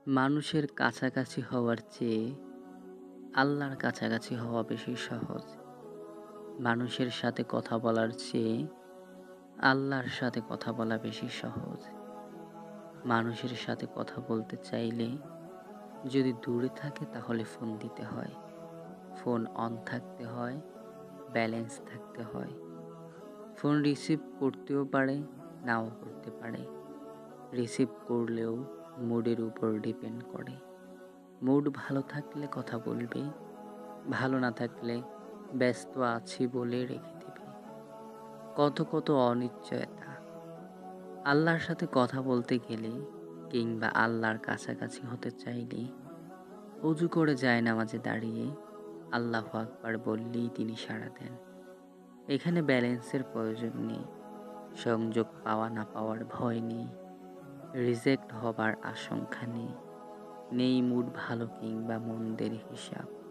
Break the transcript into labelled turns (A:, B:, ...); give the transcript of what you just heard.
A: মানুষের কাছাকাছি হওয়ার চেয়ে আল্লাহর কাছাকাছি হওয়া বেশি সহজ। মানুষের সাথে কথা বলার চেয়ে আল্লাহর সাথে কথা বলা বেশি সহজ। মানুষের সাথে কথা বলতে চাইলে যদি দূরে থাকে তাহলে ফোন দিতে হয়। ফোন অন থাকতে হয়, ব্যালেন্স থাকতে হয়। ফোন রিসিভ করতেও পারে, নাও করতে পারে। রিসিভ করলেও মুডের উপর ডিপেন্ড করে। মুড ভালো থাকলে কথা বলবে, ভালো না থাকলে ব্যস্ত আছি বলে রেখে দেবে। কত অনিশ্চয়তা। আল্লাহর সাথে কথা বলতে গেলে কিংবা আল্লাহর কাছাকাছি হতে চাইলে অজু করে জায়নামাজে দাঁড়িয়ে আল্লাহু আকবার বললেই তিনি সাড়া দেন। এখানে ব্যালেন্সের প্রয়োজন নেই, সংযোগ পাওয়া না পাওয়ার ভয় নেই, রিজেক্ট হবার আশঙ্কা নেই, নেই মুড ভালো কিংবা মন্দের হিসাব।